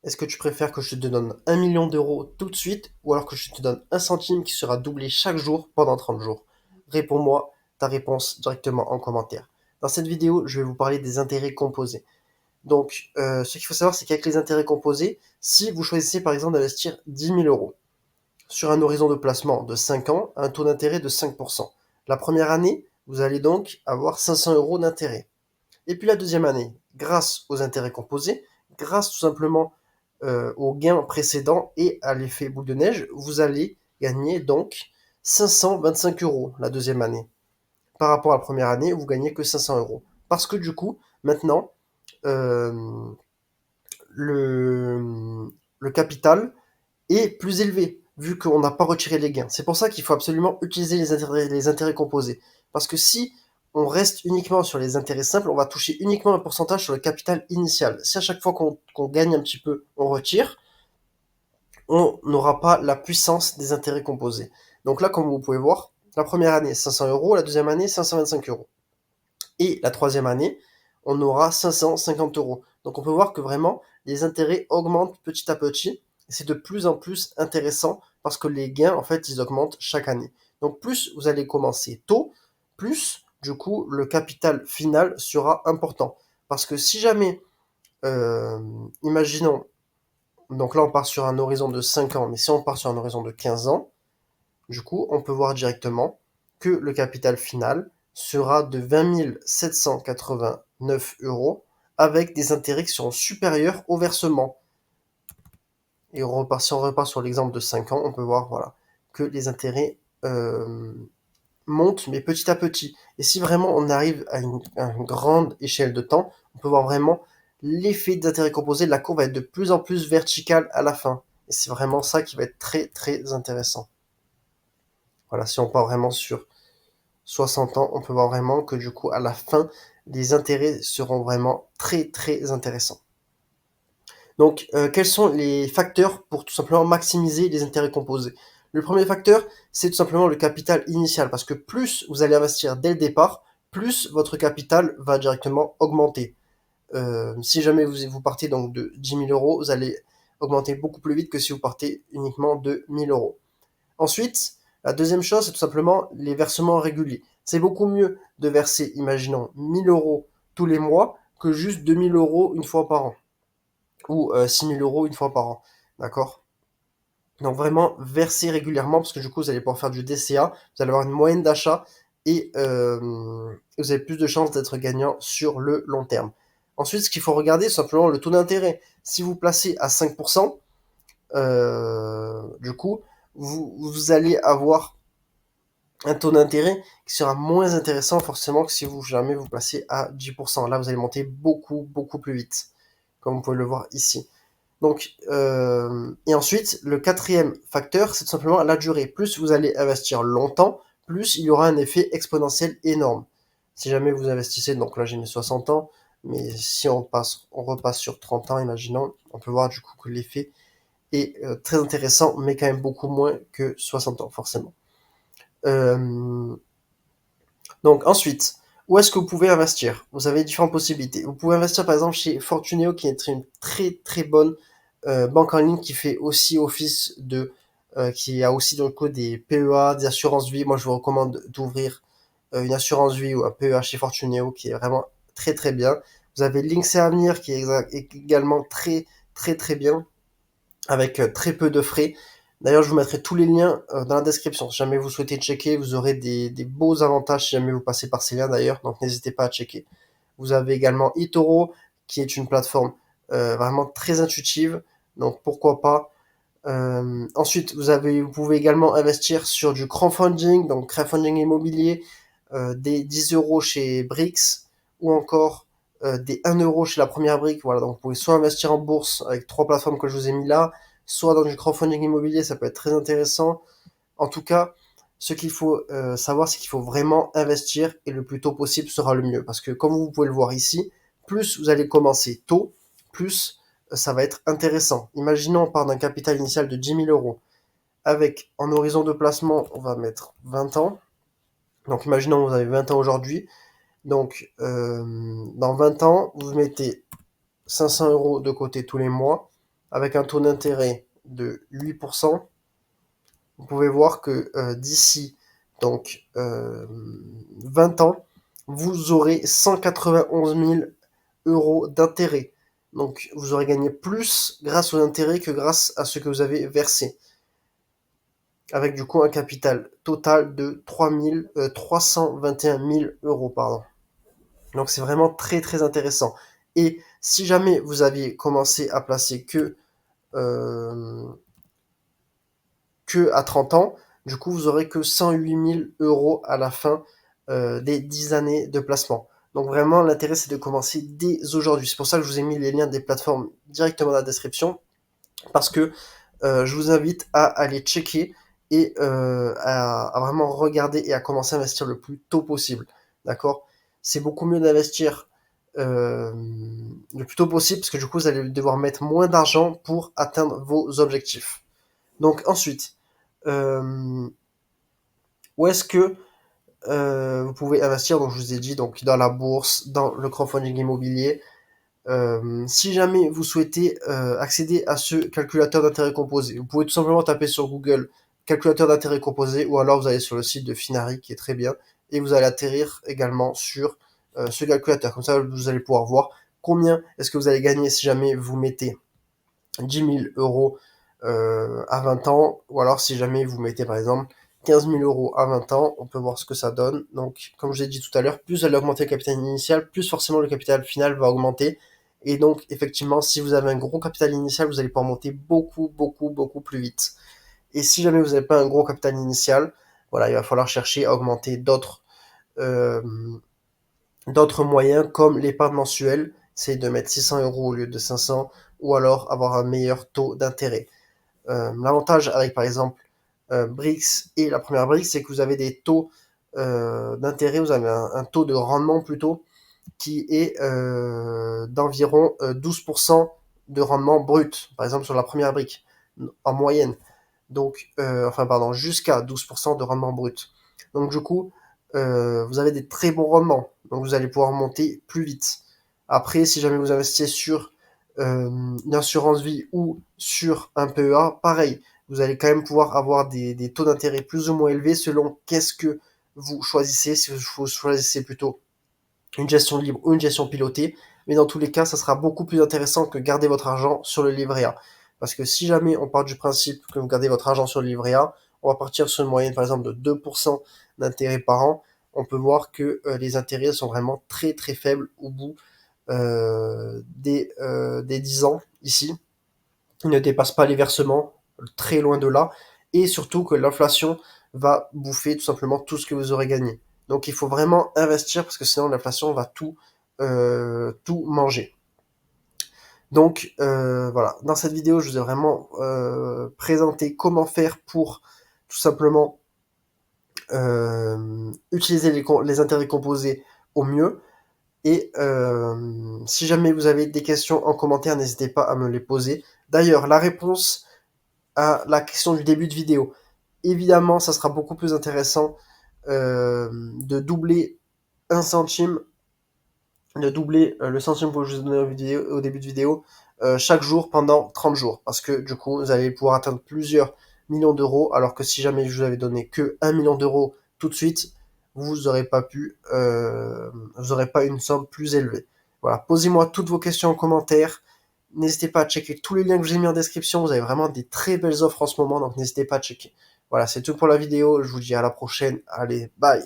Est-ce que tu préfères que je te donne 1 million d'euros tout de suite ou alors que je te donne un centime qui sera doublé chaque jour pendant 30 jours? Réponds-moi ta réponse directement en commentaire. Dans cette vidéo, je vais vous parler des intérêts composés. Donc, ce qu'il faut savoir, c'est qu'avec les intérêts composés, si vous choisissez par exemple d'investir 10 000 euros sur un horizon de placement de 5 ans, un taux d'intérêt de 5%. La première année, vous allez donc avoir 500 euros d'intérêt. Et puis la deuxième année, grâce aux intérêts composés, grâce tout simplement aux gains précédents et à l'effet boule de neige, vous allez gagner donc 525 euros la deuxième année. Par rapport à la première année, vous gagnez que 500 euros. Parce que du coup, maintenant, euh, le capital est plus élevé, vu qu'on n'a pas retiré les gains. C'est pour ça qu'il faut absolument utiliser les intérêts composés. Parce que si on reste uniquement sur les intérêts simples, on va toucher uniquement un pourcentage sur le capital initial. Si à chaque fois qu'on gagne un petit peu, on retire, on n'aura pas la puissance des intérêts composés. Donc là, comme vous pouvez voir, la première année, 500 euros, la deuxième année, 525 euros. Et la troisième année, on aura 550 euros. Donc on peut voir que vraiment, les intérêts augmentent petit à petit. Et c'est de plus en plus intéressant parce que les gains, en fait, ils augmentent chaque année. Donc plus vous allez commencer tôt, plus, du coup, le capital final sera important. Parce que si jamais, euh, imaginons, donc là on part sur un horizon de 5 ans, mais si on part sur un horizon de 15 ans, du coup, on peut voir directement que le capital final sera de 20 789 euros avec des intérêts qui seront supérieurs au versement. Et si on repart sur l'exemple de 5 ans, on peut voir voilà, que les intérêts montent, mais petit à petit. Et si vraiment on arrive à une grande échelle de temps, on peut voir vraiment l'effet des intérêts composés. La courbe va être de plus en plus verticale à la fin. Et c'est vraiment ça qui va être très très intéressant. Voilà, si on part vraiment sur 60 ans, on peut voir vraiment que du coup, à la fin, les intérêts seront vraiment très très intéressants. Donc, quels sont les facteurs pour tout simplement maximiser les intérêts composés? Le premier facteur, c'est tout simplement le capital initial, parce que plus vous allez investir dès le départ, plus votre capital va directement augmenter. Si jamais vous partez donc de 10 000 euros, vous allez augmenter beaucoup plus vite que si vous partez uniquement de 1 000 euros. Ensuite, la deuxième chose, c'est tout simplement les versements réguliers. C'est beaucoup mieux de verser, imaginons, 1 000 euros tous les mois que juste 2 000 euros une fois par an ou 6 000 euros une fois par an. D'accord? Donc vraiment, verser régulièrement parce que du coup, vous allez pouvoir faire du DCA, vous allez avoir une moyenne d'achat et vous avez plus de chances d'être gagnant sur le long terme. Ensuite, ce qu'il faut regarder, c'est simplement le taux d'intérêt. Si vous placez à 5%, du coup, vous allez avoir un taux d'intérêt qui sera moins intéressant forcément que si vous jamais vous placez à 10%. Là, vous allez monter beaucoup, beaucoup plus vite, comme vous pouvez le voir ici. Donc, et ensuite, le quatrième facteur, c'est tout simplement la durée. Plus vous allez investir longtemps, plus il y aura un effet exponentiel énorme. Si jamais vous investissez, donc là j'ai mis 60 ans, mais si on repasse sur 30 ans, imaginons, on peut voir du coup que l'effet est très intéressant, mais quand même beaucoup moins que 60 ans, forcément. Euh, donc ensuite, où est-ce que vous pouvez investir? Vous avez différentes possibilités. Vous pouvez investir par exemple chez Fortuneo, qui est une très très bonne banque en ligne qui fait aussi office de, qui a aussi donc des PEA, des assurances vie. Moi, je vous recommande d'ouvrir une assurance vie ou un PEA chez Fortuneo, qui est vraiment très très bien. Vous avez Linksea Avenir, qui est également très très très bien, avec très peu de frais. D'ailleurs, je vous mettrai tous les liens dans la description. Si jamais vous souhaitez checker, vous aurez des beaux avantages si jamais vous passez par ces liens d'ailleurs, donc n'hésitez pas à checker. Vous avez également eToro, qui est une plateforme vraiment très intuitive, donc pourquoi pas. Ensuite, vous pouvez également investir sur du crowdfunding, donc crowdfunding immobilier, des 10 euros chez Brix, ou encore des 1 euro chez la première brique. Voilà, donc vous pouvez soit investir en bourse avec trois plateformes que je vous ai mis là, soit dans du crowdfunding immobilier, ça peut être très intéressant. En tout cas, ce qu'il faut savoir, c'est qu'il faut vraiment investir et le plus tôt possible sera le mieux. Parce que comme vous pouvez le voir ici, plus vous allez commencer tôt, plus ça va être intéressant. Imaginons on part d'un capital initial de 10 000 euros. Avec en horizon de placement, on va mettre 20 ans. Donc imaginons que vous avez 20 ans aujourd'hui. Donc dans 20 ans, vous mettez 500 euros de côté tous les mois. avec un taux d'intérêt de 8%, vous pouvez voir que d'ici donc 20 ans, vous aurez 191 000 euros d'intérêt. Donc vous aurez gagné plus grâce aux intérêts que grâce à ce que vous avez versé. Avec du coup un capital total de 321 000 euros. Pardon. Donc c'est vraiment très très intéressant. Et si jamais vous aviez commencé à placer euh, que à 30 ans, du coup vous aurez que 108 000 euros à la fin des 10 années de placement. Donc vraiment l'intérêt c'est de commencer dès aujourd'hui. C'est pour ça que je vous ai mis les liens des plateformes directement dans la description, parce que je vous invite à aller checker et à vraiment regarder et à commencer à investir le plus tôt possible. D'accord? C'est beaucoup mieux d'investir le plus tôt possible, parce que du coup vous allez devoir mettre moins d'argent pour atteindre vos objectifs. Donc ensuite, euh, où est-ce que vous pouvez investir? Donc je vous ai dit, donc dans la bourse, dans le crowdfunding immobilier. Si jamais vous souhaitez accéder à ce calculateur d'intérêt composé, vous pouvez tout simplement taper sur Google calculateur d'intérêt composé, ou alors vous allez sur le site de Finari qui est très bien, et vous allez atterrir également sur ce calculateur. Comme ça, vous allez pouvoir voir combien est-ce que vous allez gagner si jamais vous mettez 10 000 euros à 20 ans, ou alors si jamais vous mettez par exemple 15 000 euros à 20 ans, on peut voir ce que ça donne. Donc, comme je l'ai dit tout à l'heure, plus vous allez augmenter le capital initial, plus forcément le capital final va augmenter. Et donc, effectivement, si vous avez un gros capital initial, vous allez pouvoir monter beaucoup, beaucoup, beaucoup plus vite. Et si jamais vous n'avez pas un gros capital initial, voilà, il va falloir chercher à augmenter euh, d'autres moyens comme l'épargne mensuelle, c'est de mettre 600 euros au lieu de 500, ou alors avoir un meilleur taux d'intérêt. L'avantage avec par exemple BRICS et la première brique, c'est que vous avez des taux d'intérêt, vous avez un taux de rendement plutôt qui est d'environ 12% de rendement brut, par exemple sur la première brique, en moyenne. Donc, enfin pardon, jusqu'à 12% de rendement brut. Donc du coup, vous avez des très bons rendements, donc vous allez pouvoir monter plus vite. Après, si jamais vous investissez sur une assurance vie ou sur un PEA, pareil, vous allez quand même pouvoir avoir des taux d'intérêt plus ou moins élevés selon qu'est-ce que vous choisissez, si vous choisissez plutôt une gestion libre ou une gestion pilotée. Mais dans tous les cas, ça sera beaucoup plus intéressant que garder votre argent sur le livret A. Parce que si jamais on part du principe que vous gardez votre argent sur le livret A, on va partir sur une moyenne par exemple de 2% d'intérêt par an. On peut voir que les intérêts sont vraiment très très faibles au bout des 10 ans ici. Ils ne dépassent pas les versements, très loin de là. Et surtout que l'inflation va bouffer tout simplement tout ce que vous aurez gagné. Donc il faut vraiment investir, parce que sinon l'inflation va tout manger. Donc voilà, dans cette vidéo, je vous ai vraiment présenté comment faire pour tout simplement utiliser les intérêts composés au mieux. Et si jamais vous avez des questions en commentaire, n'hésitez pas à me les poser. D'ailleurs, la réponse à la question du début de vidéo, évidemment, ça sera beaucoup plus intéressant de doubler un centime, de doubler le centime que je vous ai donné au début de vidéo chaque jour pendant 30 jours. Parce que du coup, vous allez pouvoir atteindre plusieurs millions d'euros, alors que si jamais je vous avais donné que 1 million d'euros tout de suite, vous n'aurez pas vous n'aurez pas une somme plus élevée. Voilà, posez-moi toutes vos questions en commentaire. N'hésitez pas à checker tous les liens que j'ai mis en description. Vous avez vraiment des très belles offres en ce moment, donc n'hésitez pas à checker. Voilà, c'est tout pour la vidéo. Je vous dis à la prochaine. Allez, bye!